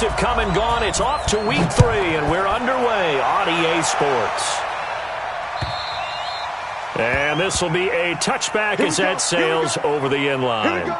have come and gone. It's off to week 3, and we're underway on EA Sports. And this will be a touchback as that sails over the end line.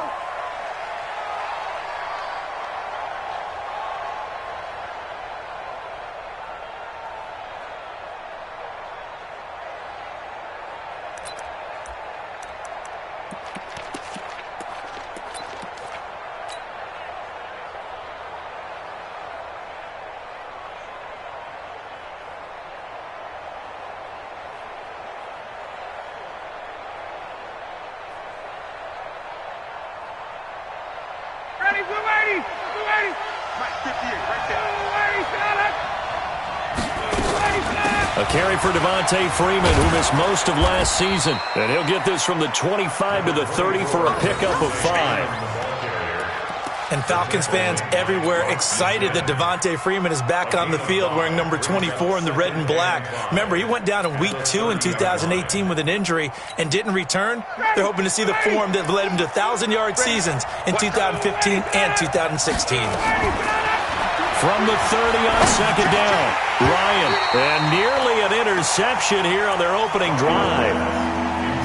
A carry for Devontae Freeman, who missed most of last season. And he'll get this from the 25 to the 30 for a pickup of 5. And Falcons fans everywhere excited that Devontae Freeman is back on the field wearing number 24 in the red and black. Remember, he went down in week 2 in 2018 with an injury and didn't return. They're hoping to see the form that led him to 1,000-yard seasons in 2015 and 2016. From the 30 on second down, Ryan. And nearly an interception here on their opening drive.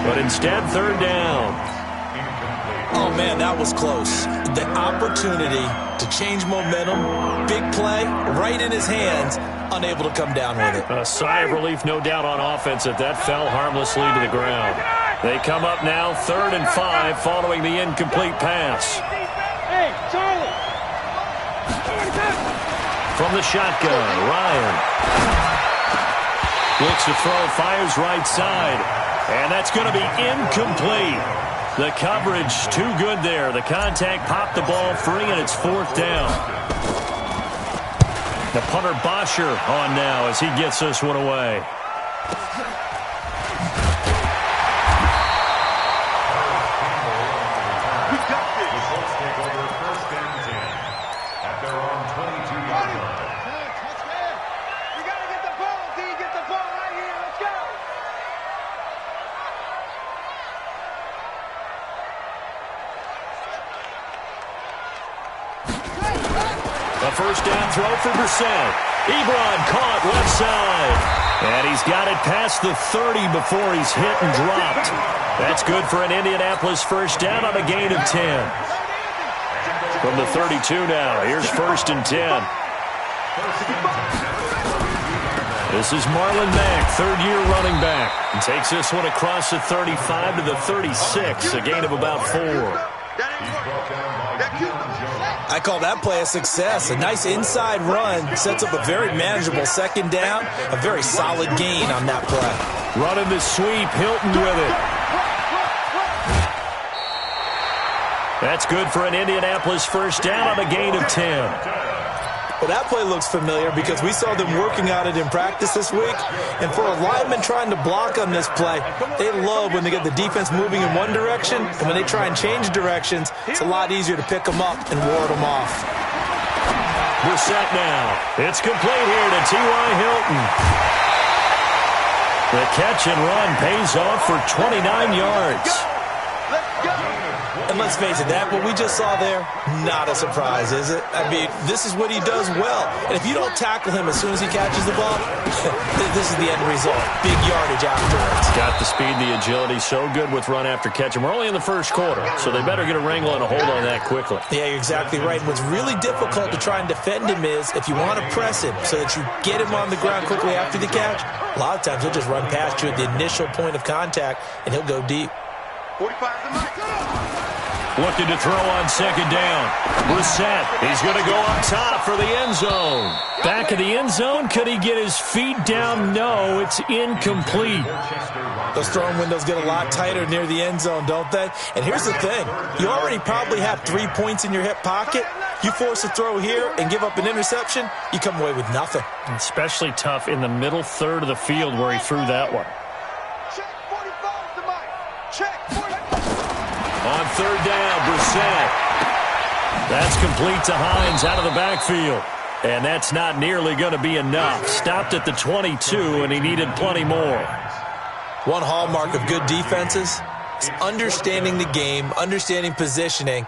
But instead, third down. Oh, man, that was close. The opportunity to change momentum, big play, right in his hands, unable to come down with it. A sigh of relief, no doubt, on offense that fell harmlessly to the ground. They come up now, 3rd and 5, following the incomplete pass. Hey, Charlie! From the shotgun, Ryan. Looks to throw, fires right side. And that's going to be incomplete. The coverage too good there. The contact popped the ball free, and it's 4th down. The punter Bosher on now as he gets this one away. A first down throw for Brissett. Ebron caught left side. And he's got it past the 30 before he's hit and dropped. That's good for an Indianapolis first down on a gain of 10. From the 32 now, here's 1st and 10. This is Marlon Mack, 3rd-year running back. And takes this one across the 35 to the 36, a gain of about 4. I call that play a success. A nice inside run sets up a very manageable second down. A very solid gain on that play. Running the sweep, Hilton with it. That's good for an Indianapolis first down on a gain of 10. Well, that play looks familiar because we saw them working on it in practice this week. And for a lineman trying to block on this play, they love when they get the defense moving in one direction. And when they try and change directions, it's a lot easier to pick them up and ward them off. Brissett now. It's complete here to T.Y. Hilton. The catch and run pays off for 29 yards. And let's face it, that what we just saw there, not a surprise, is it? I mean, this is what he does well. And if you don't tackle him as soon as he catches the ball, this is the end result. Big yardage afterwards. Got the speed, the agility, so good with run after catch. And we're only in the first quarter, so they better get a wrangle and a hold on that quickly. Yeah, you're exactly right. What's really difficult to try and defend him is if you want to press him so that you get him on the ground quickly after the catch, a lot of times he'll just run past you at the initial point of contact, and he'll go deep. 45 Looking to throw on second down. Brissett, he's going to go up top for the end zone. Back of the end zone, could he get his feet down? No, it's incomplete. Those throwing windows get a lot tighter near the end zone, don't they? And here's the thing. You already probably have 3 points in your hip pocket. You force a throw here and give up an interception, you come away with nothing. Especially tough in the middle third of the field where he threw that one. Check 45 to Mike. Check 45. On third down, Brissett. That's complete to Hines out of the backfield. And that's not nearly going to be enough. Stopped at the 22, and he needed plenty more. One hallmark of good defenses is understanding the game, understanding positioning,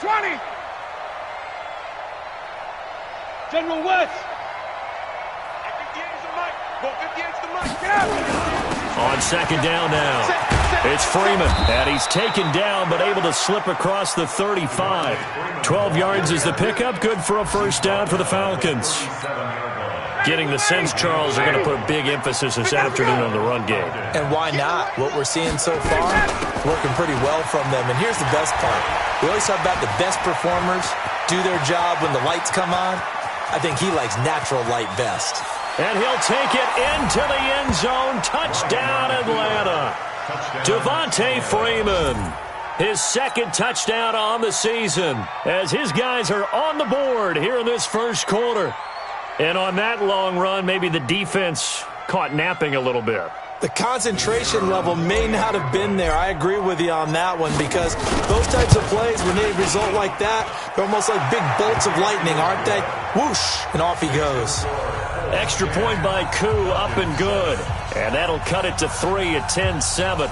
20. General West. 58's the mic. 58's the mic. Get out. On second down now. It's Freeman, and he's taken down but able to slip across the 35. 12 yards is the pickup, good for a first down for the Falcons. Getting the sense, Charles, are going to put a big emphasis this afternoon on the run game. And why not? What we're seeing so far, working pretty well from them. And here's the best part. We always talk about the best performers do their job when the lights come on. I think he likes natural light best. And he'll take it into the end zone. Touchdown, Atlanta. Devontae Freeman, his second touchdown on the season, as his guys are on the board here in this first quarter. And on that long run, maybe the defense caught napping a little bit. The concentration level may not have been there. I agree with you on that one, because those types of plays, when they result like that, they're almost like big bolts of lightning, aren't they? Whoosh, and off he goes. Extra point by Koo, up and good. And that'll cut it to 3 at 10-7.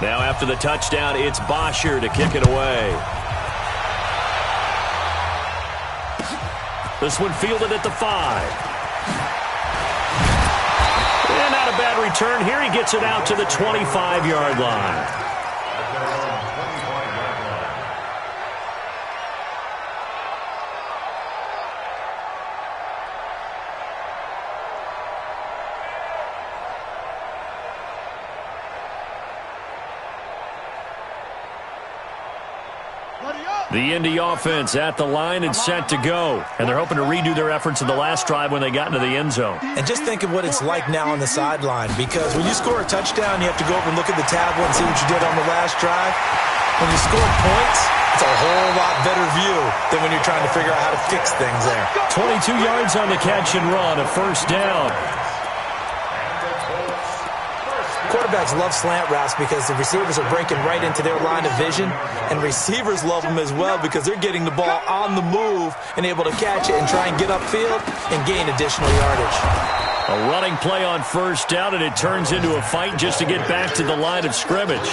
Now after the touchdown, it's Bosher to kick it away. This one fielded at the 5. And not a bad return here. He gets it out to the 25-yard line. The Indy offense at the line and set to go. And they're hoping to redo their efforts in the last drive when they got into the end zone. And just think of what it's like now on the sideline, because when you score a touchdown, you have to go over and look at the tablet and see what you did on the last drive. When you score points, it's a whole lot better view than when you're trying to figure out how to fix things there. 22 yards on the catch and run, a first down. Quarterbacks love slant routes because the receivers are breaking right into their line of vision, and receivers love them as well because they're getting the ball on the move and able to catch it and try and get upfield and gain additional yardage. A running play on first down, and it turns into a fight just to get back to the line of scrimmage.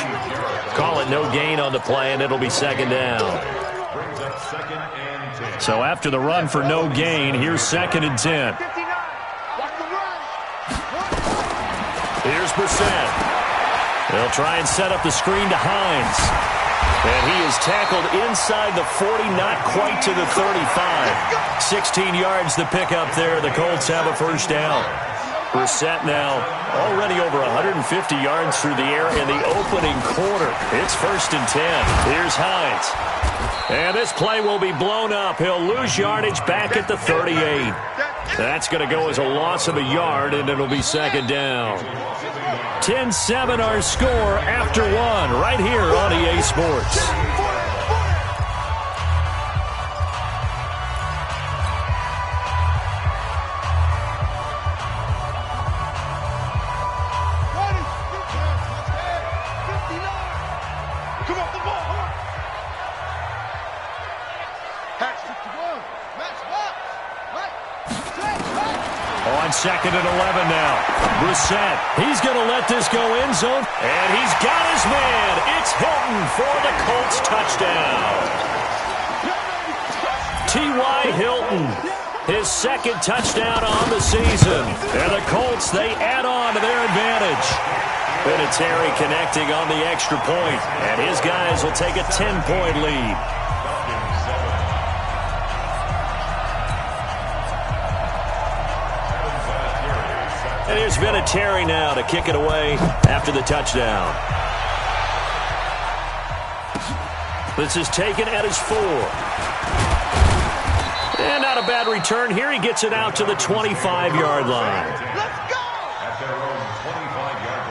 Call it no gain on the play, and it'll be second down. So after the run for no gain, here's 2nd and 10. Here's Brissett. They'll try and set up the screen to Hines. And he is tackled inside the 40, not quite to the 35. 16 yards the pickup there. The Colts have a first down. Brissett now already over 150 yards through the air in the opening quarter. It's 1st and 10. Here's Hines. And this play will be blown up. He'll lose yardage back at the 38. That's going to go as a loss of a yard, and it'll be second down. 10-7 our score after one right here on EA Sports. On 2nd and 11 now. Brissett, he's going to let this go end zone, and he's got his man. It's Hilton for the Colts touchdown. T.Y. Hilton, his 2nd touchdown on the season. And the Colts, they add on to their advantage. Vinatieri connecting on the extra point, and his guys will take a 10-point lead. And here's Vinatieri now to kick it away after the touchdown. This is taken at his 4. And not a bad return here. He gets it out to the 25-yard line. Let's go! At their own 25-yard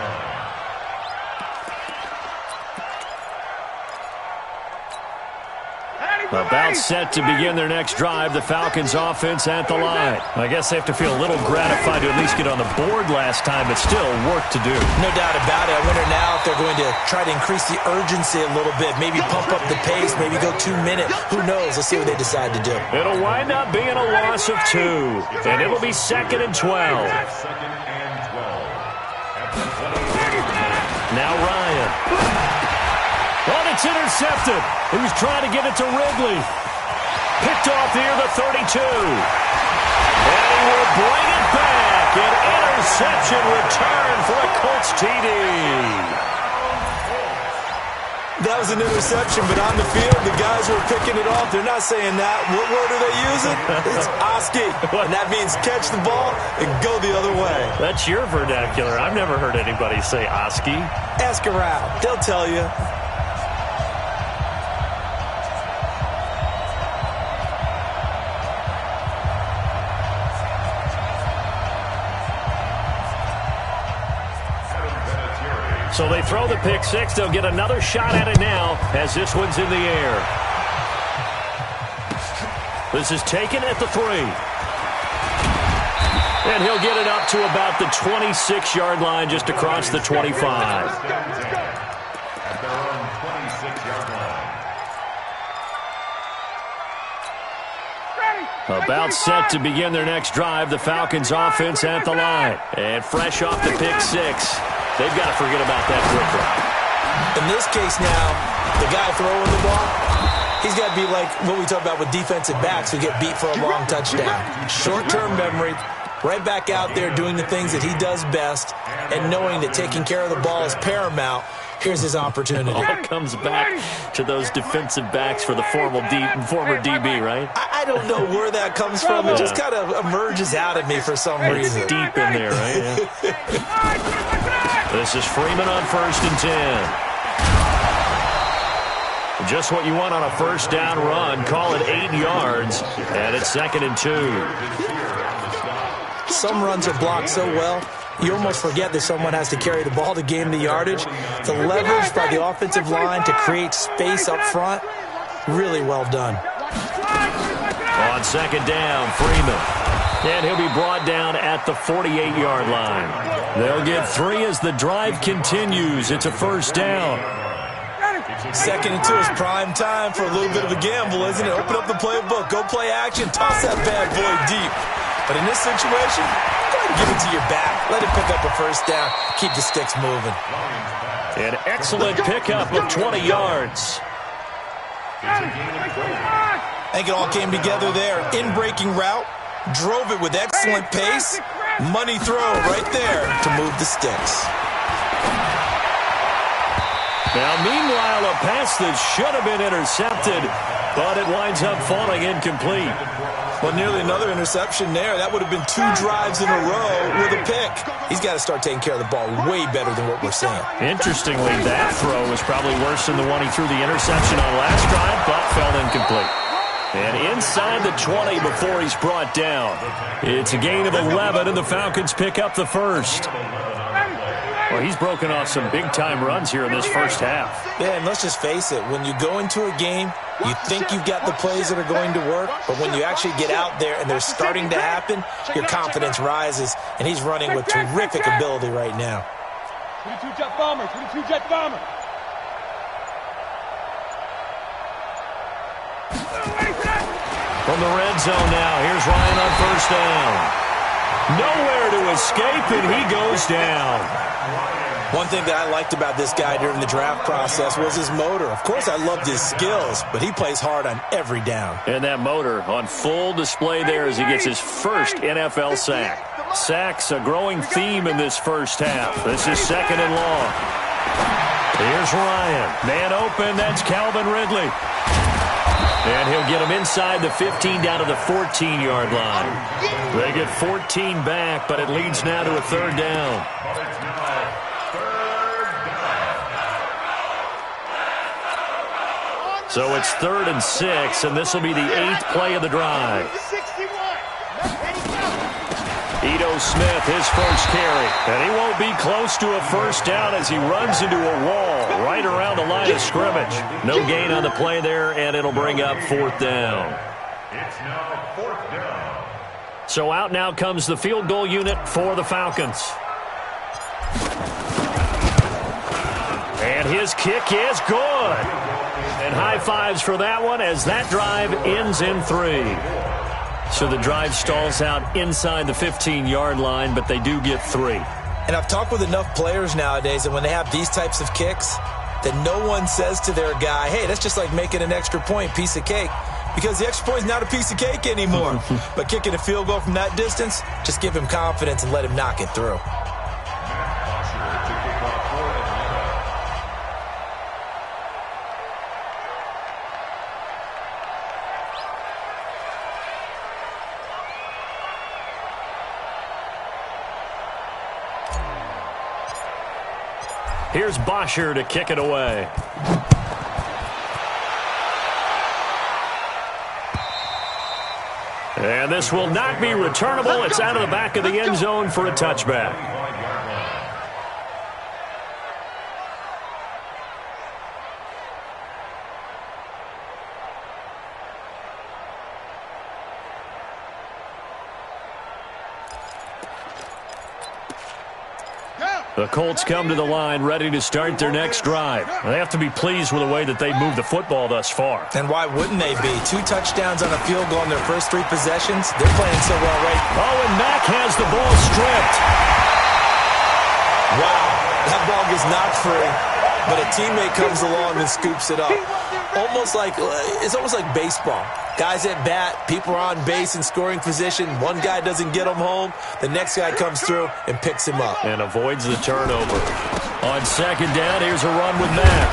About set to begin their next drive, the Falcons offense at the line. I guess they have to feel a little gratified to at least get on the board last time, but still work to do. No doubt about it. I wonder now if they're going to try to increase the urgency a little bit, maybe pump up the pace, maybe go 2 minutes. Who knows? Let's see what they decide to do. It'll wind up being a loss of 2, and it'll be 2nd and 12. Now Ryan. Oh, it's intercepted. He was trying to get it to Ridley. Picked off near the 32. And he will bring it back. An interception return for a Colts TD. That was an interception, but on the field, the guys who are picking it off, they're not saying that. What word are they using? It's Oski. And that means catch the ball and go the other way. That's your vernacular. I've never heard anybody say Oski. Ask around. They'll tell you. So they throw the pick six. They'll get another shot at it now as this one's in the air. This is taken at the 3. And he'll get it up to about the 26-yard line, just across the 25. At their own 26-yard line. About set to begin their next drive, the Falcons offense at the line. And fresh off the pick six. They've got to forget about that quickly. In this case now, the guy throwing the ball, he's got to be like what we talk about with defensive backs who get beat for a long touchdown. Short-term memory, right back out there doing the things that he does best, and knowing that taking care of the ball is paramount. Here's his opportunity. All comes back to those defensive backs for the former DB, right? I don't know where that comes from. It just kind of emerges out of me for some reason. It's deep in there, right? Yeah. This is Freeman on 1st and 10. Just what you want on a first down run. Call it 8 yards, and it's 2nd and 2. Some runs are blocked so well, you almost forget that someone has to carry the ball to gain the yardage. The leverage by the offensive line to create space up front, really well done. On 2nd down, Freeman. And he'll be brought down at the 48-yard line. They'll get 3 as the drive continues. It's a first down. 2nd and 2 is prime time for a little bit of a gamble, isn't it? Open up the playbook, go play action, toss that bad boy deep. But in this situation, go ahead and give it to your back. Let it pick up a first down. Keep the sticks moving. An excellent pickup of 20 yards. I think it all came together there. In-breaking route, drove it with excellent pace. Money throw right there to move the sticks. Now, meanwhile, a pass that should have been intercepted, but it winds up falling incomplete. Well, nearly another interception there. That would have been 2 drives in a row with a pick. He's got to start taking care of the ball way better than what we're seeing. Interestingly, that throw was probably worse than the one he threw the interception on last drive, but fell incomplete. And inside the 20 before he's brought down. It's a gain of 11, and the Falcons pick up the first. Well, he's broken off some big-time runs here in this first half. Yeah, and let's just face it. When you go into a game, you think you've got the plays that are going to work, but when you actually get out there and they're starting to happen, your confidence rises, and he's running with terrific ability right now. 22 jet bomber, 22 jet bomber. From the red zone now, here's Ryan on first down. Nowhere to escape, and he goes down. One thing that I liked about this guy during the draft process was his motor. Of course, I loved his skills, but he plays hard on every down. And that motor on full display there as he gets his first NFL sack. Sacks a growing theme in this first half. This is 2nd and long. Here's Ryan. Man open, that's Calvin Ridley. And he'll get him inside the 15 down to the 14-yard line. They get 14 back, but it leads now to a 3rd down. So it's 3rd and 6, and this will be the 8th play of the drive. Ito Smith, his first carry. And he won't be close to a first down as he runs into a wall right around the line of scrimmage. No gain on the play there, and it'll bring up 4th down. It's now 4th down. So out now comes the field goal unit for the Falcons. And his kick is good. And high fives for that one as that drive ends in 3. So the drive stalls out inside the 15-yard line, but they do get 3. And I've talked with enough players nowadays that when they have these types of kicks, that no one says to their guy, hey, that's just like making an extra point, piece of cake. Because the extra point is not a piece of cake anymore. But kicking a field goal from that distance, just give him confidence and let him knock it through. Here's Bosher to kick it away. And this will not be returnable. It's out of the back of the end zone for a touchback. The Colts come to the line ready to start their next drive. They have to be pleased with the way that they moved the football thus far. And why wouldn't they be? 2 touchdowns on a field goal in their first 3 possessions. They're playing so well, right? Oh, and Mack has the ball stripped. Wow, that ball gets knocked free, but a teammate comes along and scoops it up. It's almost like baseball. Guys at bat, people are on base in scoring position. One guy doesn't get him home. The next guy comes through and picks him up. And avoids the turnover. On 2nd down, here's a run with Mack.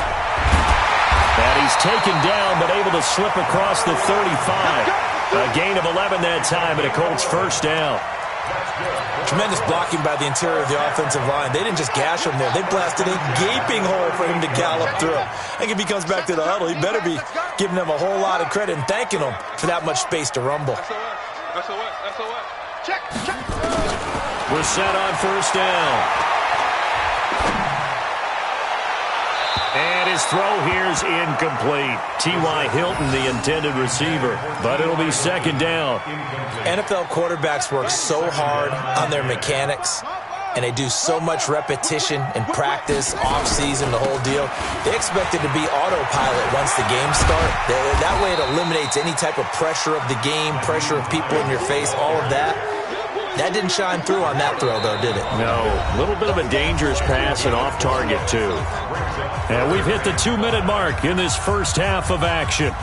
And he's taken down, but able to slip across the 35. A gain of 11 that time, and a Colts first down. Tremendous blocking by the interior of the offensive line. They didn't just gash him there. They blasted a gaping hole for him to gallop through. I think if he comes back to the huddle, he better be giving them a whole lot of credit and thanking them for that much space to rumble. We're set on first down. And his throw here's incomplete. T.Y. Hilton, the intended receiver. But it'll be 2nd down. NFL quarterbacks work so hard on their mechanics, and they do so much repetition and practice, off-season, the whole deal. They expect it to be autopilot once the games start. That way it eliminates any type of pressure of the game, pressure of people in your face, all of that. That didn't shine through on that throw, though, did it? No. A little bit of a dangerous pass and off target, too. And we've hit the 2-minute mark in this first half of action.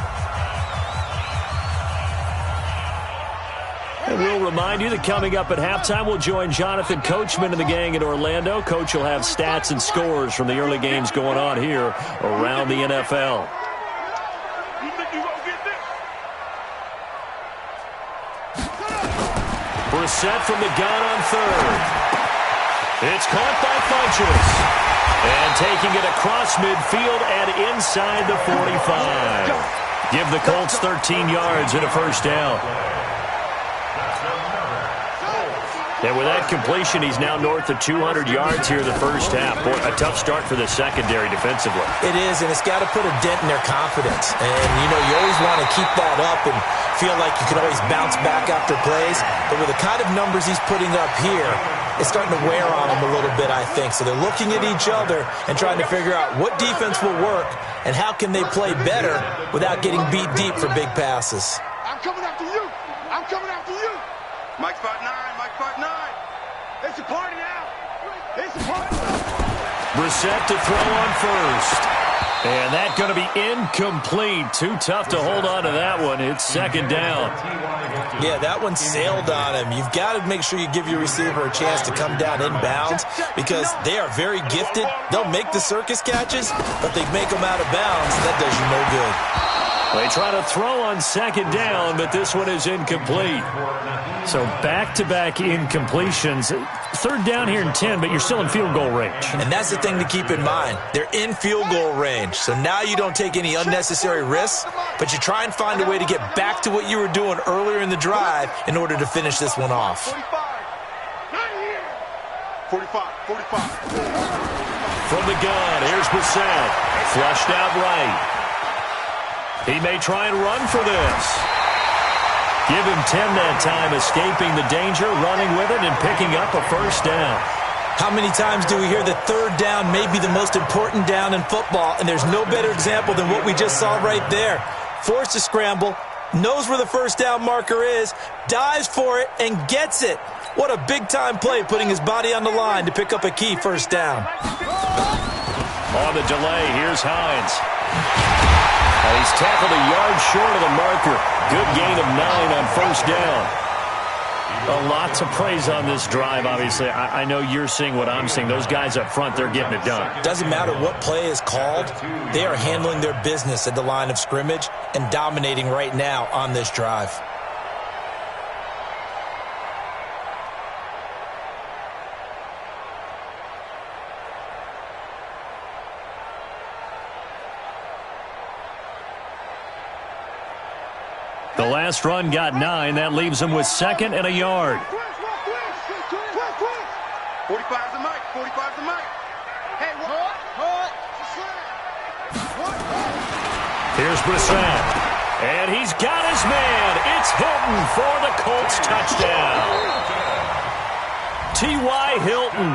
And we'll remind you that coming up at halftime, we'll join Jonathan Coachman and the gang in Orlando. Coach will have stats and scores from the early games going on here around the NFL. Brissett from the gun on 3rd. It's caught by Funchess. And taking it across midfield and inside the 45. Give the Colts 13 yards and a first down. And with that completion, he's now north of 200 yards here in the first half. Boy, a tough start for the secondary defensively. It is, and it's got to put a dent in their confidence. And, you always want to keep that up and feel like you can always bounce back after plays. But with the kind of numbers he's putting up here, it's starting to wear on them a little bit, I think. So they're looking at each other and trying to figure out what defense will work and how can they play better without getting beat deep for big passes. I'm coming after you. I'm coming after you. Mike spot 9. Mike spot 9. It's a party now. It's a party. Brissett to throw on first. And that's going to be incomplete. Too tough to hold on to that one. It's 2nd down. Yeah, that one sailed on him. You've got to make sure you give your receiver a chance to come down inbounds because they are very gifted. They'll make the circus catches, but they make them out of bounds. That does you no good. They try to throw on 2nd down, but this one is incomplete. So back-to-back incompletions. 3rd down here and 10, but you're still in field goal range. And that's the thing to keep in mind. They're in field goal range. So now you don't take any unnecessary risks, but you try and find a way to get back to what you were doing earlier in the drive in order to finish this one off. 45, 45. From the gun, here's Brissett. Flushed out right. He may try and run for this. Give him 10 that time, escaping the danger, running with it, and picking up a first down. How many times do we hear that third down may be the most important down in football, and there's no better example than what we just saw right there. Forced to scramble, knows where the first down marker is, dives for it, and gets it. What a big-time play, putting his body on the line to pick up a key first down. On the delay, here's Hines. He's tackled a yard short of the marker. Good gain of 9 on first down. A lot to praise on this drive, obviously. I know you're seeing what I'm seeing. Those guys up front, they're getting it done. Doesn't matter what play is called. They are handling their business at the line of scrimmage and dominating right now on this drive. The last run got 9. That leaves him with 2nd and a yard. 45's the mic. 45's the mic. Hey, what? Here's Brissett. And he's got his man. It's Hilton for the Colts touchdown. T.Y. Hilton.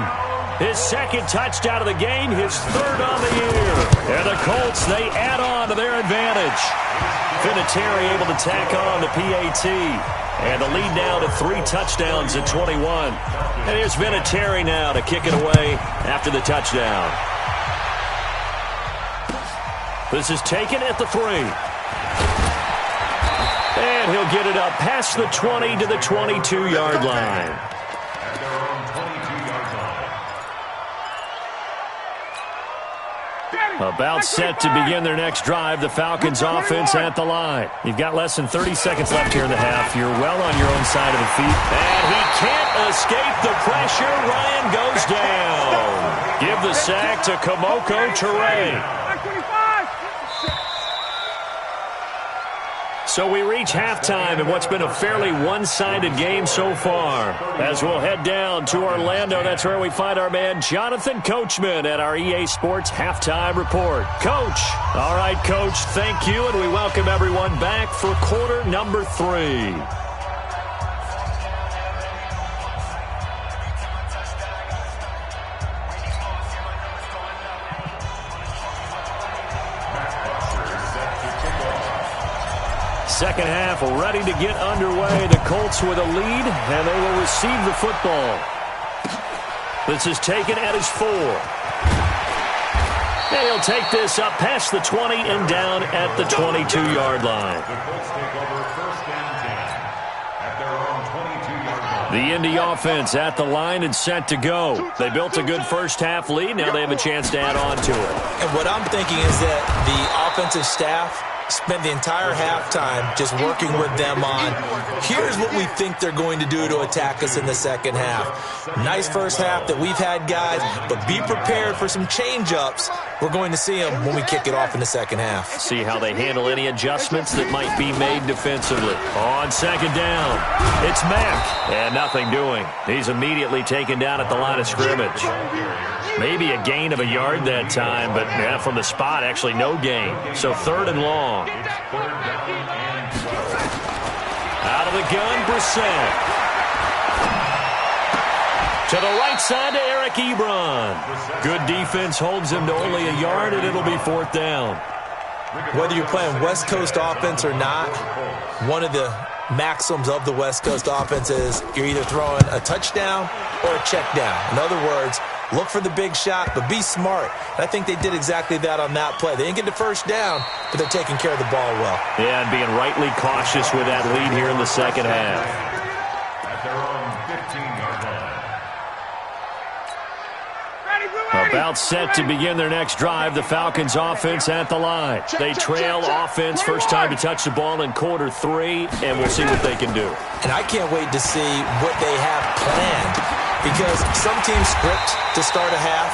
His 2nd touchdown of the game, his 3rd on the year. And the Colts, they add on to their advantage. Vinatieri able to tack on the PAT. And the lead now to 3 touchdowns at 21. And here's Vinatieri now to kick it away after the touchdown. This is taken at the 3. And he'll get it up past the 20 to the 22-yard line. About set to begin their next drive, the Falcons offense at the line. You've got less than 30 seconds left here in the half. You're well on your own side of the feet. And he can't escape the pressure. Ryan goes down. Give the sack to Kamoko Toure. So we reach halftime in what's been a fairly one-sided game so far. As we'll head down to Orlando, that's where we find our man Jonathan Coachman at our EA Sports Halftime Report. Coach. All right, Coach, thank you, and we welcome everyone back for quarter number 3. Second half ready to get underway. The Colts with a lead, and they will receive the football. This is taken at his 4. And he'll take this up past the 20 and down at the 22-yard line. The Colts take over first and 10 at their own 22-yard line. The Indy offense at the line and set to go. They built a good first half lead. Now they have a chance to add on to it. And what I'm thinking is that the offensive staff spent the entire halftime just working with them on, here's what we think they're going to do to attack us in the second half. Nice first half that we've had, guys, but be prepared for some change-ups. We're going to see them when we kick it off in the second half. See how they handle any adjustments that might be made defensively. On second down, it's Mack, and nothing doing. He's immediately taken down at the line of scrimmage. Maybe a gain of a yard that time, but yeah, from the spot, actually no gain. So 3rd and long. Out of the gun, Brissett. To the right side to Eric Ebron. Good defense holds him to only a yard, and it'll be 4th down. Whether you're playing West Coast offense or not, one of the maxims of the West Coast offense is you're either throwing a touchdown or a check down. In other words, look for the big shot, but be smart. And I think they did exactly that on that play. They didn't get the first down, but they're taking care of the ball well. Yeah, and being rightly cautious with that lead here in the second half. At their own 15-yard line. About set to begin their next drive, the Falcons offense at the line. They trail offense, first time to touch the ball in quarter 3, and we'll see what they can do. And I can't wait to see what they have planned, because some teams script to start a half,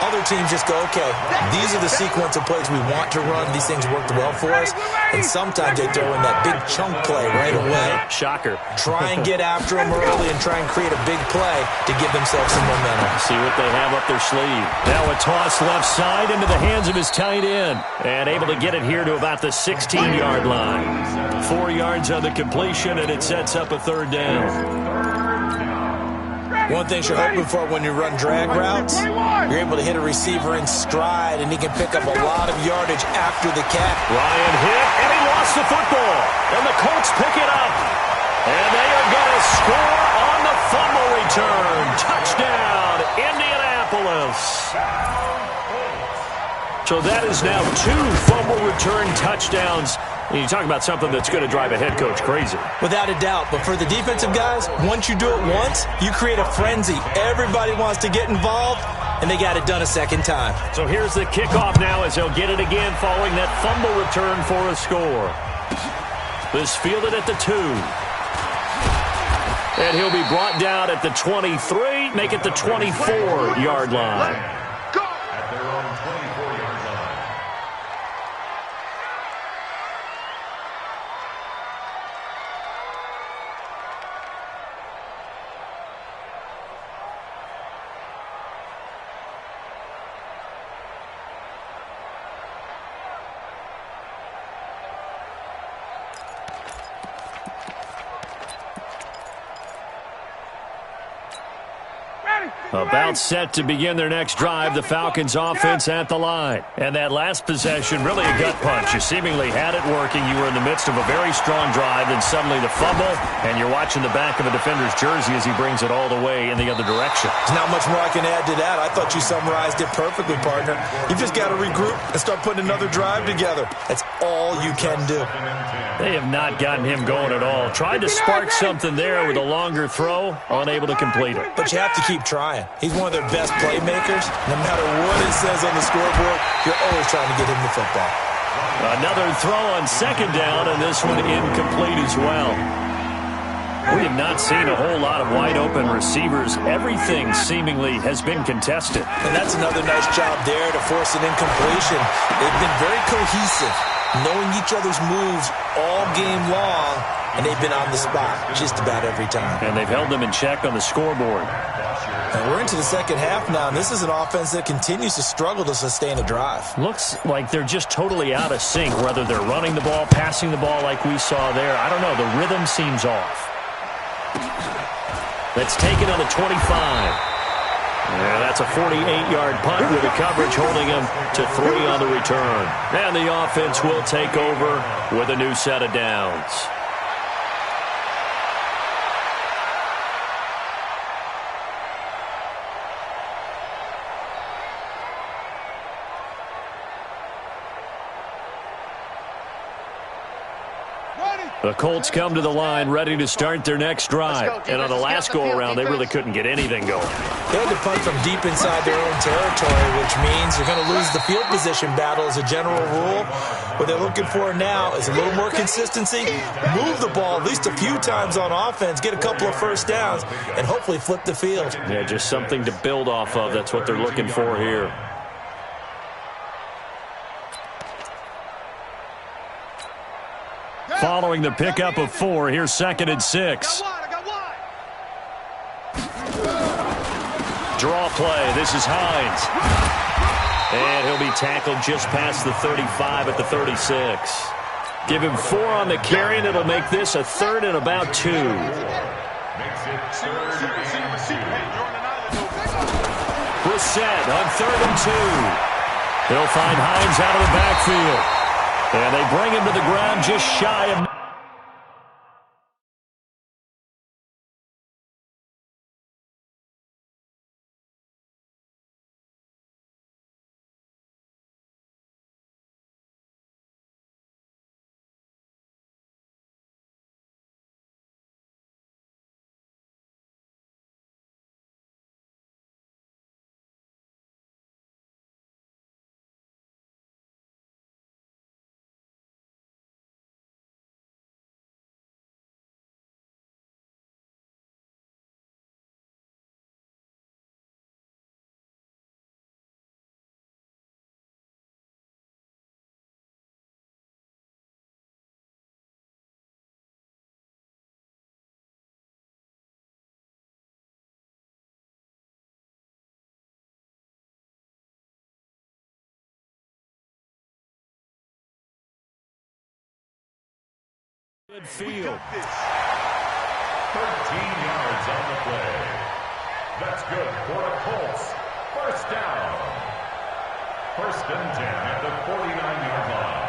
Other teams just go, okay, these are the sequence of plays we want to run. These things worked well for us. And sometimes they throw in that big chunk play right away. Shocker. Try and get after them early and try and create a big play to give themselves some momentum. See what they have up their sleeve. Now a toss left side into the hands of his tight end. And able to get it here to about the 16-yard line. 4 yards on the completion, and it sets up a third down. One thing you're hoping for when you run drag routes, you're able to hit a receiver in stride, and he can pick up a lot of yardage after the catch. Ryan hit, and he lost the football. And the Colts pick it up. And they are going to score on the fumble return. Touchdown, Indianapolis. So that is now 2 fumble return touchdowns. And you talk about something that's going to drive a head coach crazy. Without a doubt. But for the defensive guys, once you do it once, you create a frenzy. Everybody wants to get involved, and they got it done a second time. So here's the kickoff now as they'll get it again following that fumble return for a score. This fielded at the 2. And he'll be brought down at the 23, make it the 24-yard line. At their own 24-yard line. About set to begin their next drive, the Falcons offense at the line. And that last possession, really a gut punch. You seemingly had it working. You were in the midst of a very strong drive, then suddenly the fumble, and you're watching the back of a defender's jersey as he brings it all the way in the other direction. There's not much more I can add to that. I thought you summarized it perfectly, partner. You've just got to regroup and start putting another drive together. That's all you can do. They have not gotten him going at all. Tried to spark something there with a longer throw, unable to complete it. But you have to keep trying. He's one of their best playmakers. No matter what it says on the scoreboard, you're always trying to get him the football. Another throw on second down, and this one incomplete as well. We have not seen a whole lot of wide-open receivers. Everything seemingly has been contested. And that's another nice job there to force an incompletion. They've been very cohesive, knowing each other's moves all game long, and they've been on the spot just about every time. And they've held them in check on the scoreboard. And we're into the second half now, and this is an offense that continues to struggle to sustain a drive. Looks like they're just totally out of sync, whether they're running the ball, passing the ball like we saw there. I don't know. The rhythm seems off. Let's take it on the 25. Yeah, that's a 48-yard punt with the coverage holding him to 3 on the return. And the offense will take over with a new set of downs. The Colts come to the line ready to start their next drive. And on the last go-around, they really couldn't get anything going. They had to punt from deep inside their own territory, which means you're going to lose the field position battle as a general rule. What they're looking for now is a little more consistency, move the ball at least a few times on offense, get a couple of first downs, and hopefully flip the field. Yeah, just something to build off of. That's what they're looking for here. Following the pickup of 4, here's 2nd and 6. Draw play. This is Hines. And he'll be tackled just past the 35 at the 36. Give him 4 on the carry, and it'll make this a 3rd and about 2. Brissett on 3rd and 2. He'll find Hines out of the backfield. And they bring him to the ground just shy of Good field. 13 yards on the play. That's good for the Colts. First down. 1st and 10 at the 49-yard line.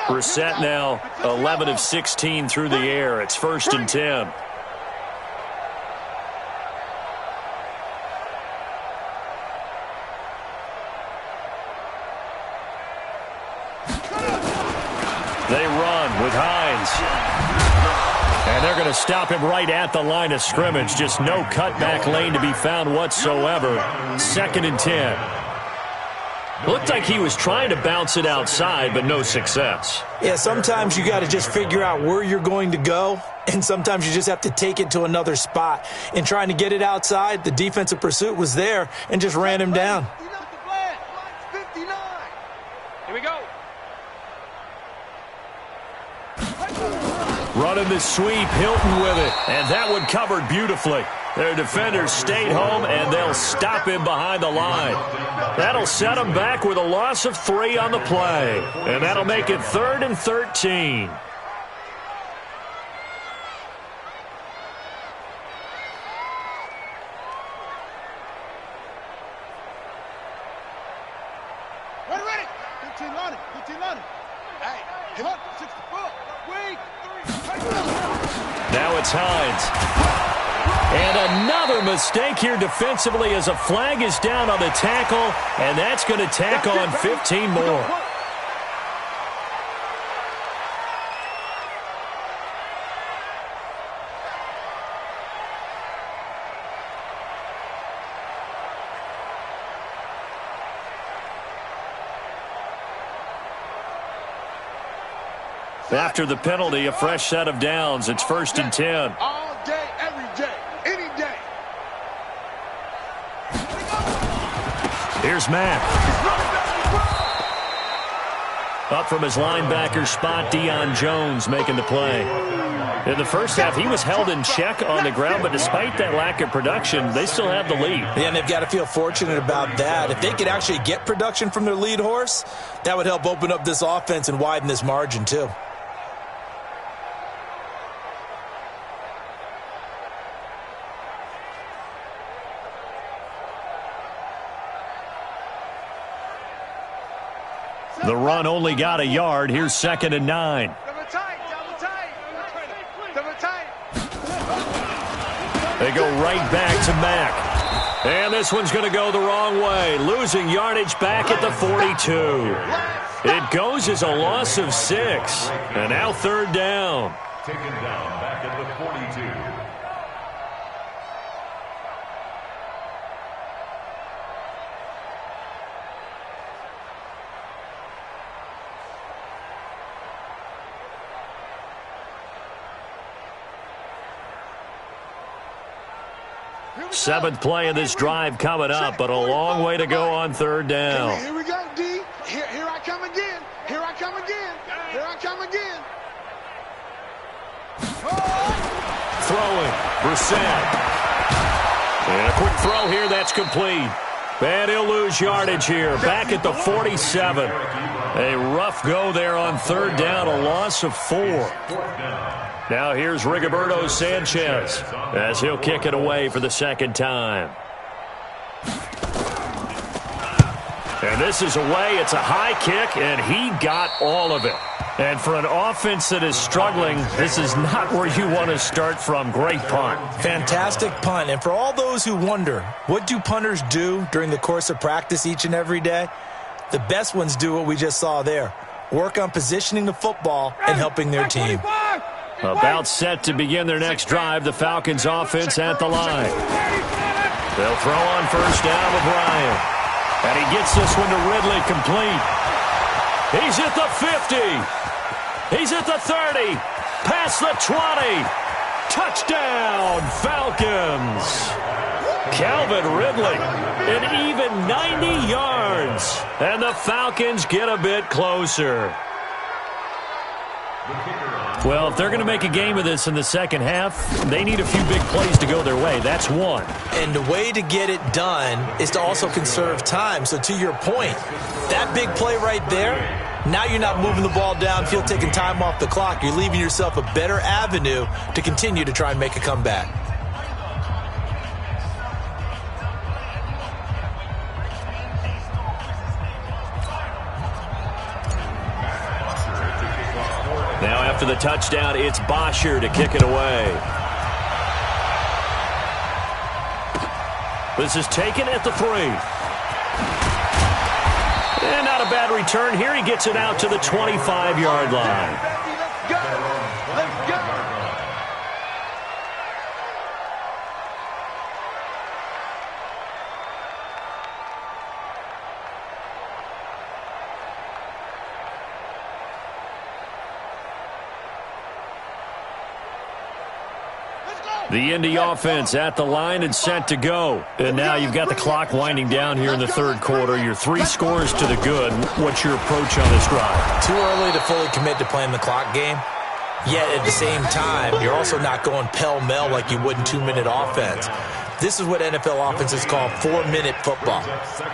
Brissett now 11 of 16 through the air. It's 1st and 10. They run with Hines. And they're going to stop him right at the line of scrimmage. Just no cutback lane to be found whatsoever. 2nd and 10. Looked like he was trying to bounce it outside, but no success. Yeah, sometimes you got to just figure out where you're going to go, and sometimes you just have to take it to another spot. In trying to get it outside, the defensive pursuit was there and just ran him down. 59. Here we go. Running the sweep, Hilton with it, and that one covered beautifully. Their defenders stayed home, and they'll stop him behind the line. That'll set him back with a loss of 3 on the play, and that'll make it 3rd and 13. Ready. 15 loaded. Hey, hit up. 64. Wait. 3. Now it's Hines. And another mistake here defensively as a flag is down on the tackle, and that's going to tack on 15 more. After the penalty, a fresh set of downs. It's 1st and 10. All day, every day, any day. Here's Mack. Up from his linebacker spot, Deion Jones making the play. In the first half, he was held in check on the ground, but despite that lack of production, they still have the lead. Yeah, and they've got to feel fortunate about that. If they could actually get production from their lead horse, that would help open up this offense and widen this margin too. The run only got a yard. Here's 2nd and 9. Double tight. They go right back to Mack. And this one's going to go the wrong way. Losing yardage back at the 42. It goes as a loss of 6. And now 3rd down. Taken down back at the 42. Seventh play of this drive coming up, but a long way to go on 3rd down. Here we go, D. Here I come again. Here I come again. Throwing, Brissett. And a quick throw here, that's complete. And he'll lose yardage here, back at the 47. A rough go there on 3rd down, a loss of 4. Now here's Rigoberto Sanchez as he'll kick it away for the 2nd time. And this is away. It's a high kick, and he got all of it. And for an offense that is struggling, this is not where you want to start from. Great punt. Fantastic punt. And for all those who wonder, what do punters do during the course of practice each and every day? The best ones do what we just saw there. Work on positioning the football and helping their team. About set to begin their next drive, the Falcons offense at the line. They'll throw on 1st down with Ryan. And he gets this one to Ridley complete. He's at the 50. He's at the 30. Past the 20. Touchdown, Falcons. Calvin Ridley, an even 90 yards. And the Falcons get a bit closer. Well, if they're going to make a game of this in the second half, they need a few big plays to go their way. That's one. And the way to get it done is to also conserve time. So to your point, that big play right there, now you're not moving the ball downfield, taking time off the clock. You're leaving yourself a better avenue to continue to try and make a comeback. Now after the touchdown, it's Bosher to kick it away. This is taken at the 3. And not a bad return here. He gets it out to the 25-yard line. Let's go. Let's go. The Indy offense at the line and set to go. And now you've got the clock winding down here in the third quarter. You're 3 scores to the good. What's your approach on this drive? Too early to fully commit to playing the clock game. Yet at the same time, you're also not going pell-mell like you would in 2-minute offense. This is what NFL offenses call 4-minute football.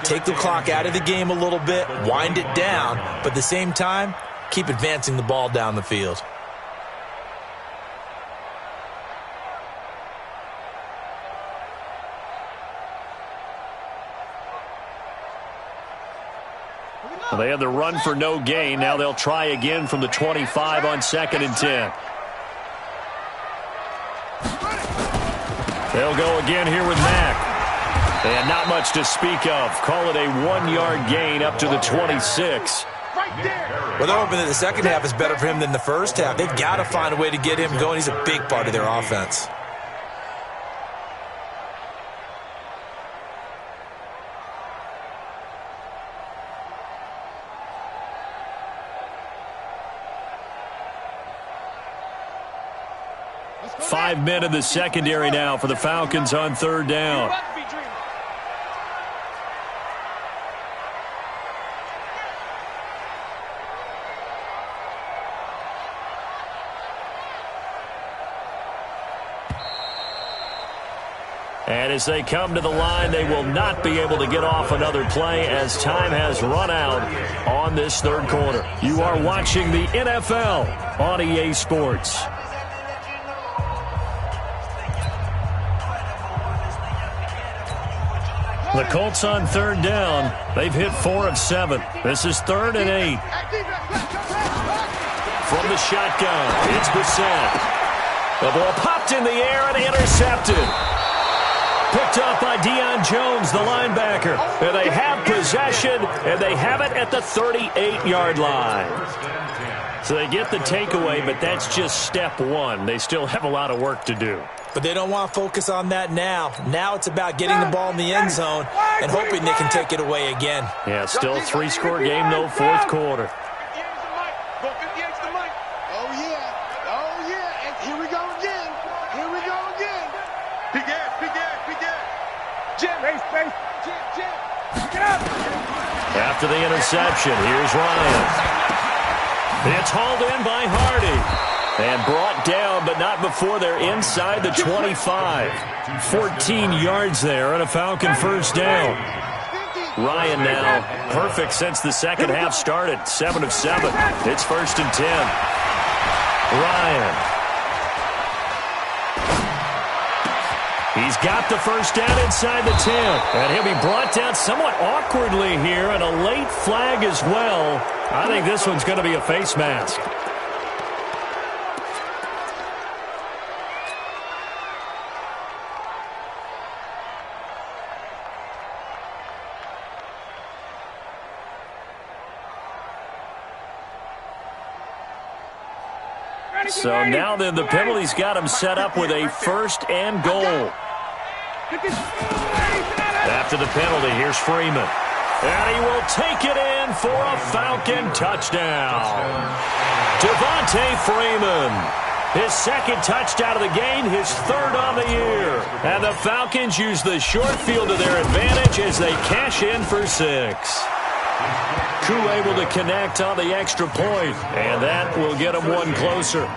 Take the clock out of the game a little bit, wind it down, but at the same time, keep advancing the ball down the field. Well, they had the run for no gain. Now they'll try again from the 25 on 2nd and 10. They'll go again here with Mack. And not much to speak of. Call it a 1-yard gain up to the 26. Well, they're hoping that the second half is better for him than the first half. They've got to find a way to get him going. He's a big part of their offense. Five men in the secondary now for the Falcons on 3rd down. And as they come to the line, they will not be able to get off another play as time has run out on this third quarter. You are watching the NFL on EA Sports. The Colts on 3rd down. They've hit 4 of 7. This is 3rd and 8. From the shotgun, it's Brissett. The ball popped in the air and intercepted. Picked up by Deion Jones, the linebacker. And they have possession, and they have it at the 38-yard line. So they get the takeaway, but that's just step 1. They still have a lot of work to do. But they don't want to focus on that now. Now it's about getting the ball in the end zone and hoping they can take it away again. Yeah, still 3-score game, though, 4th quarter. Oh, yeah. Oh, yeah. And here we go again. Here we go again. Big ass, big ass, big ass. Jim, hey, space. Jim. Get up. After the interception, here's Ryan. It's hauled in by Hardy. And brought down, but not before they're inside the 25. 14 yards there and a Falcon first down. Ryan now perfect since the second half started. 7 of 7. It's 1st and 10. Ryan. He's got the first down inside the 10. And he'll be brought down somewhat awkwardly here, and a late flag as well. I think this one's going to be a face mask. So now then the penalty's got him set up with a 1st and goal. After the penalty, here's Freeman. And he will take it in for a Falcon touchdown. Devontae Freeman. His 2nd touchdown of the game, his 3rd on the year. And the Falcons use the short field to their advantage as they cash in for 6. Koo able to connect on the extra point, and that will get him one closer.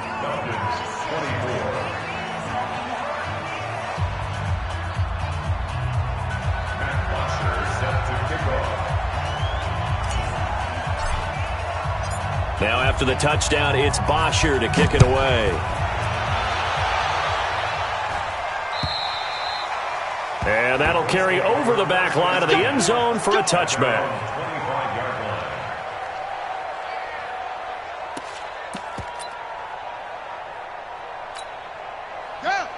Now after the touchdown, it's Bosher to kick it away. And that'll carry over the back line of the end zone for a touchback.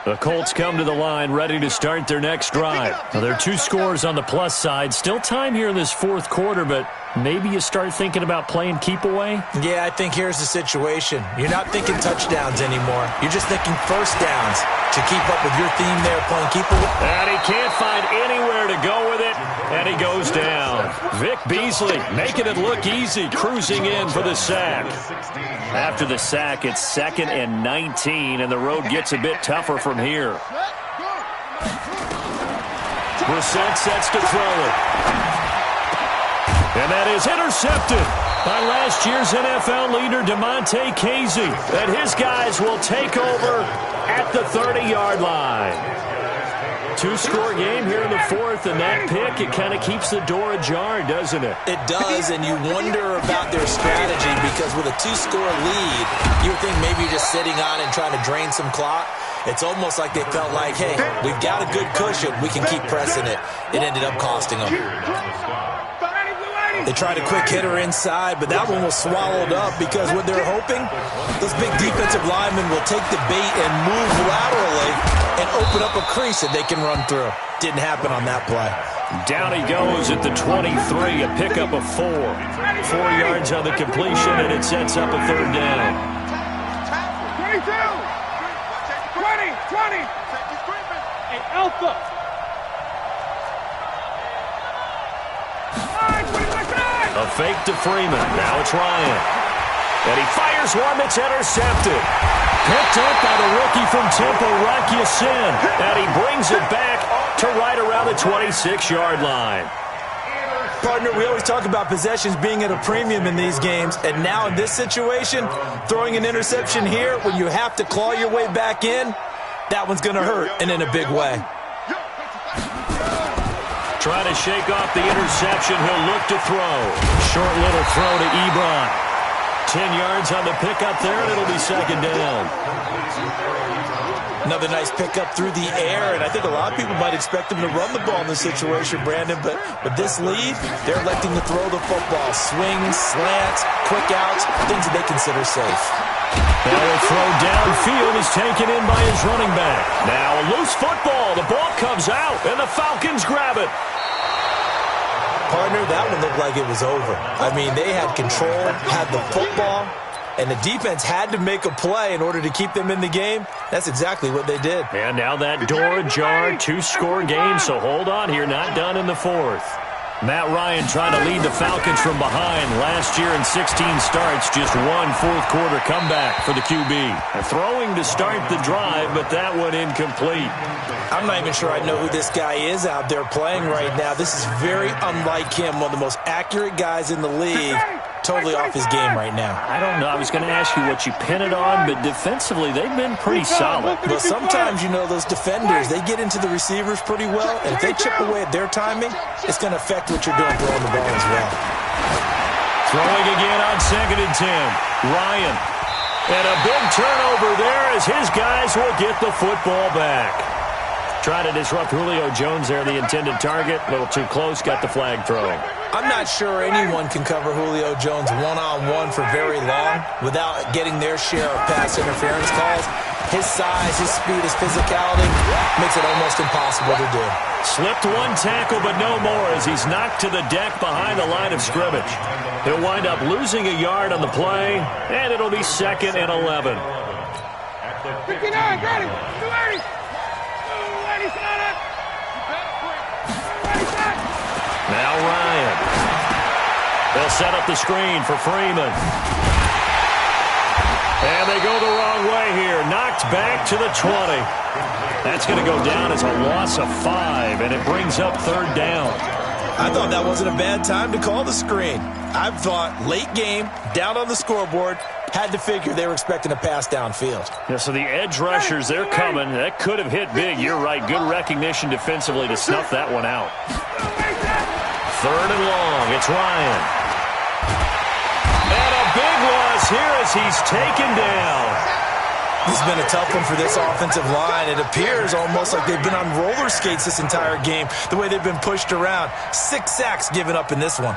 The Colts come to the line ready to start their next drive. Now, there are 2 scores on the plus side. Still time here in this fourth quarter, but maybe you start thinking about playing keep away? Yeah, I think here's the situation. You're not thinking touchdowns anymore. You're just thinking first downs to keep up with your theme there, playing keep away. And he can't find anywhere to go with it, and he goes down. Vic Beasley making it look easy, cruising in for the sack. After the sack, it's 2nd and 19, and the road gets a bit tougher from here. Brissett sets to throw it. And that is intercepted by last year's NFL leader, Damontae Kazee. And his guys will take over at the 30-yard line. 2-score game here in the fourth, and that pick, it kind of keeps the door ajar, doesn't it? It does, and you wonder about their strategy because with a 2-score lead, you would think maybe you're just sitting on and trying to drain some clock. It's almost like they felt like, hey, we've got a good cushion. We can keep pressing it. It ended up costing them. They tried a quick hitter inside, but that one was swallowed up because what they're hoping, those big defensive linemen will take the bait and move laterally and open up a crease that they can run through. Didn't happen on that play. Down he goes at the 23, a pickup of 4. 4 yards on the completion, and it sets up a third down. 22! 20! Hey, Alpha! A fake to Freeman. Now it's Ryan. And he fires one that's intercepted. Picked up by the rookie from Temple, Rocky Sin. And he brings it back to right around the 26-yard line. Partner, we always talk about possessions being at a premium in these games, and now in this situation, throwing an interception here when you have to claw your way back in, that one's going to hurt, and in a big way. Trying to shake off the interception, he'll look to throw. Short little throw to Ebron. 10 yards on the pickup there, and it'll be second down. Another nice pickup through the air, and I think a lot of people might expect them to run the ball in this situation, Brandon, but with this lead, they're electing to throw the football. Swings, slants, quick outs, things that they consider safe. Now a throw downfield is taken in by his running back. Now a loose football. The ball comes out, and the Falcons grab it. Partner, that one looked like it was over. I mean, they had control, had the football, and the defense had to make a play in order to keep them in the game. That's exactly what they did. And now that door ajar, 2-score game, so hold on here, not done in the fourth. Matt Ryan trying to lead the Falcons from behind. Last year in 16 starts, just one fourth-quarter comeback for the QB. Throwing to start the drive, but that one incomplete. I'm not even sure I know who this guy is out there playing right now. This is very unlike him, one of the most accurate guys in the league. Totally off his game right now. I don't know. I was going to ask you what you pin it on, but defensively, they've been pretty solid. Well, sometimes, you know, those defenders, they get into the receivers pretty well, and if they chip away at their timing, it's going to affect what you're doing throwing the ball as well. Throwing again on 2nd and 10. Ryan. And a big turnover there as his guys will get the football back. Trying to disrupt Julio Jones there, the intended target. A little too close, got the flag throw. I'm not sure anyone can cover Julio Jones one-on-one for very long without getting their share of pass interference calls. His size, his speed, his physicality makes it almost impossible to do. Slipped one tackle, but no more as he's knocked to the deck behind the line of scrimmage. He'll wind up losing a yard on the play, and it'll be 2nd and 11. 59, ready, 280. 280, set it. Now Ryan. They'll set up the screen for Freeman. And they go the wrong way here. Knocked back to the 20. That's going to go down as a loss of 5, and it brings up third down. I thought that wasn't a bad time to call the screen. I thought late game, down on the scoreboard, had to figure they were expecting a pass downfield. Yeah, so the edge rushers, they're coming. That could have hit big. You're right. Good recognition defensively to snuff that one out. 3rd and long. It's Ryan. And a big loss here as he's taken down. This has been a tough one for this offensive line. It appears almost like they've been on roller skates this entire game, the way they've been pushed around. 6 sacks given up in this one.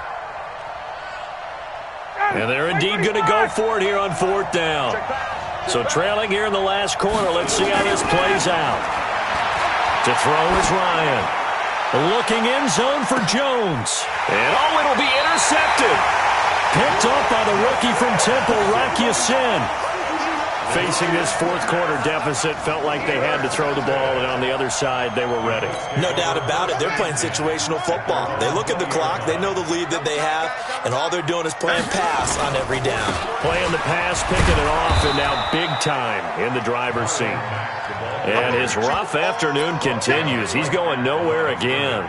And they're indeed going to go for it here on 4th down. So trailing here in the last quarter. Let's see how this plays out. To throw is Ryan. Looking end zone for Jones. And it'll be intercepted. Picked up by the rookie from Temple, Rakiasin. Facing this 4th quarter deficit, felt like they had to throw the ball, and on the other side, they were ready. No doubt about it. They're playing situational football. They look at the clock, they know the lead that they have, and all they're doing is playing pass on every down. Playing the pass, picking it off, and now big time in the driver's seat. And his rough afternoon continues. He's going nowhere again.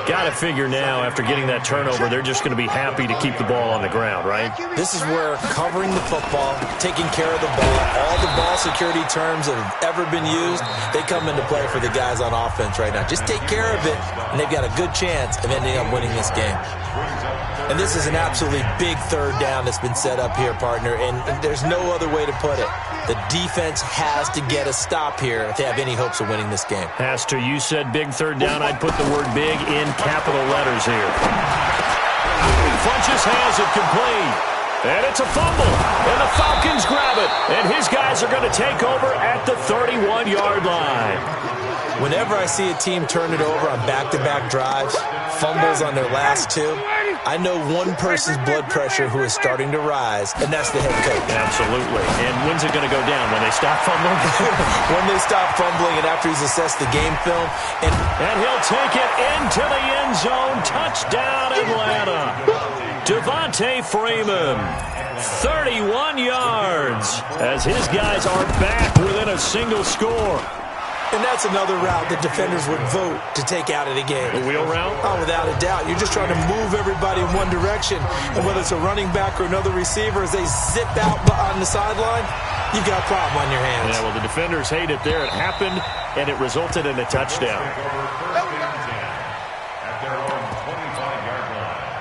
Got to figure now, after getting that turnover, they're just going to be happy to keep the ball on the ground, right? This is where covering the football, taking care of the ball, all the ball security terms that have ever been used, they come into play for the guys on offense right now. Just take care of it, and they've got a good chance of ending up winning this game. And this is an absolutely big 3rd down that's been set up here, partner, and there's no other way to put it. The defense has to get a stop here if they have any hopes of winning this game. Has to. You said big 3rd down. I'd put the word big in capital letters here. Funches has it complete. And it's a fumble. And the Falcons grab it. And his guys are going to take over at the 31-yard line. Whenever I see a team turn it over on back-to-back drives, fumbles on their last 2, I know one person's blood pressure who is starting to rise, and that's the head coach. Absolutely. And when's it going to go down? When they stop fumbling? When they stop fumbling and after he's assessed the game film. And he'll take it into the end zone. Touchdown, Atlanta. Devontae Freeman, 31 yards, as his guys are back within a single score. And that's another route that defenders would vote to take out of the game. The wheel route? Oh, without a doubt. You're just trying to move everybody in one direction. And whether it's a running back or another receiver, as they zip out on the sideline, you've got a problem on your hands. Yeah, well, the defenders hate it there. It happened, and it resulted in a touchdown. At their own 25-yard line.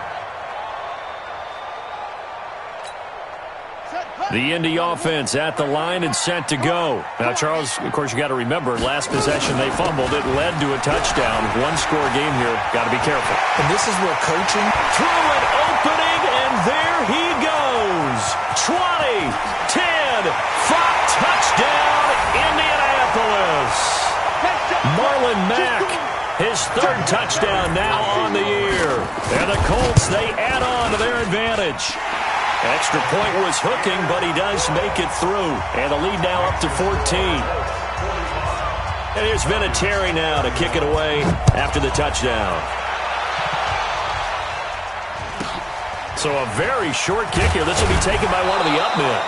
The Indy offense at the line and set to go. Now, Charles, of course, you got to remember, last possession they fumbled. It led to a touchdown. One-score game here. Got to be careful. And this is where coaching... Through an opening, and there he goes. 20, 10, 5, touchdown, Indianapolis. Marlon Mack, his 3rd touchdown now on the year. And the Colts, they add on to their advantage. Extra point was hooking, but he does make it through. And the lead now up to 14. And there's been a Terry now to kick it away after the touchdown. So a very short kick here. This will be taken by one of the up men.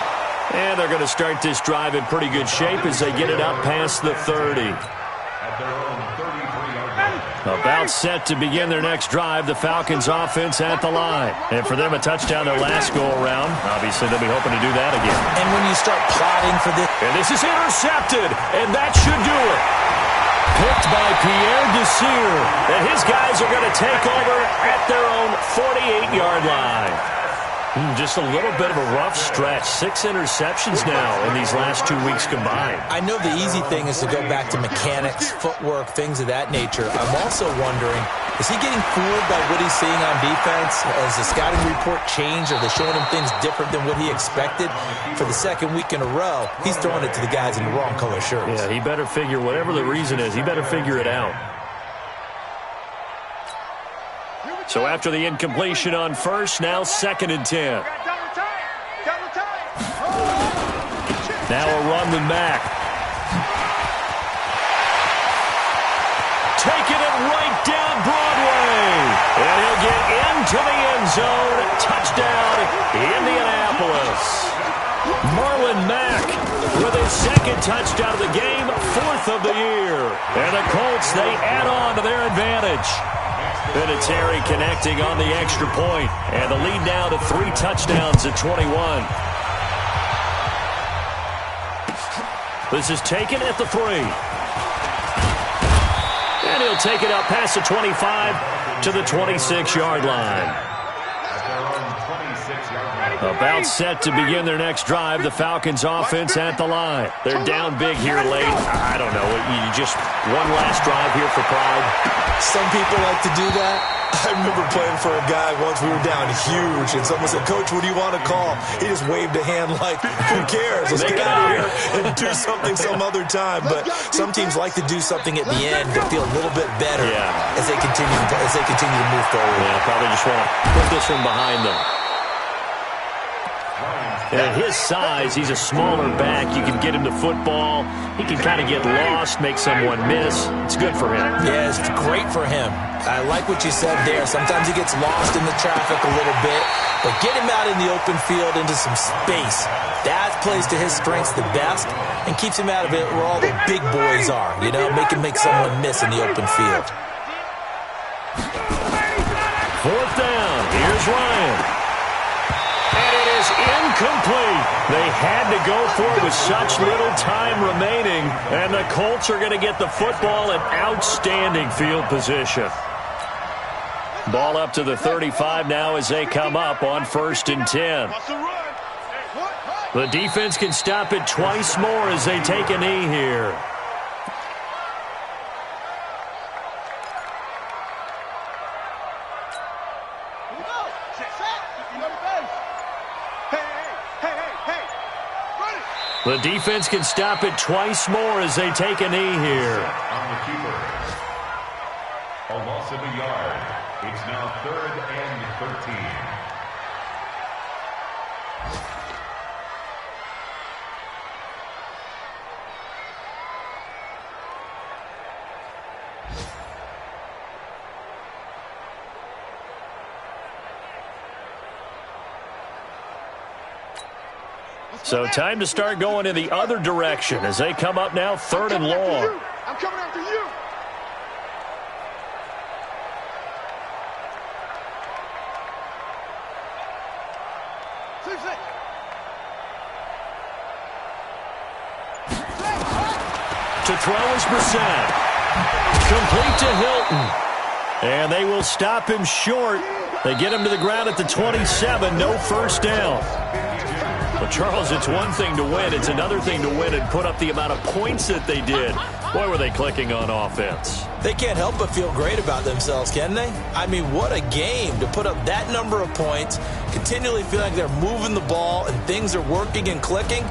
And they're going to start this drive in pretty good shape as they get it up past the 30. At their own 33-yard line. About set to begin their next drive, the Falcons offense at the line. And for them, a touchdown their last go-around. Obviously, they'll be hoping to do that again. And when you start plotting for this... And this is intercepted, and that should do it. Picked by Pierre Desir. And his guys are going to take over at their own 48-yard line. Just a little bit of a rough stretch. 6 interceptions now in these last 2 weeks combined. I know the easy thing is to go back to mechanics, footwork, things of that nature. I'm also wondering, is he getting fooled by what he's seeing on defense? Has the scouting report changed? Are they showing him things different than what he expected? For the 2nd week in a row, he's throwing it to the guys in the wrong color shirts. Yeah, he better figure, whatever the reason is, he better figure it out. So after the incompletion on first, now 2nd and 10. Now a run with Mack. Taking it right down Broadway. And he'll get into the end zone. Touchdown, Indianapolis. Marlon Mack with his 2nd touchdown of the game, 4th of the year. And the Colts, they add on to their advantage. Vinatieri connecting on the extra point. And the lead now to 3 touchdowns at 21. This is taken at the 3. And he'll take it up past the 25 to the 26-yard line. About set to begin their next drive. The Falcons offense at the line. They're down big here late. I don't know. You just one last drive here for pride. Some people like to do that. I remember playing for a guy once. We were down huge, and someone said, "Coach, what do you want to call?" He just waved a hand like, "Who cares? Let's get out of here and do something some other time." But some teams like to do something at the end to feel a little bit better as they continue to move forward. Yeah, probably just want to put this one behind them. And at his size, he's a smaller back. You can get him the football. He can kind of get lost, make someone miss. It's good for him. Yeah, it's great for him. I like what you said there. Sometimes he gets lost in the traffic a little bit, but get him out in the open field into some space. That plays to his strengths the best and keeps him out of it where all the big boys are, you know, make someone miss in the open field. 4th down. Here's Ryan. Incomplete. They had to go for it with such little time remaining, and the Colts are going to get the football in outstanding field position. Ball up to the 35 now as they come up on 1st and 10. The defense can stop it twice more as they take a knee here. The defense can stop it twice more as they take a knee here. On the keeper. A loss of a yard. It's now 3rd and 13. So time to start going in the other direction as they come up now 3rd and long. I'm coming after you. To throw is Brissett. Complete to Hilton. And they will stop him short. They get him to the ground at the 27. No first down. Well, Charles, it's one thing to win. It's another thing to win and put up the amount of points that they did. Boy, were they clicking on offense. They can't help but feel great about themselves, can they? I mean, what a game to put up that number of points, continually feel like they're moving the ball and things are working and clicking.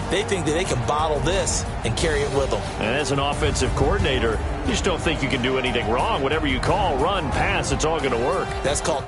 They think that they can bottle this and carry it with them. And as an offensive coordinator, you just don't think you can do anything wrong. Whatever you call, run, pass, it's all going to work. That's called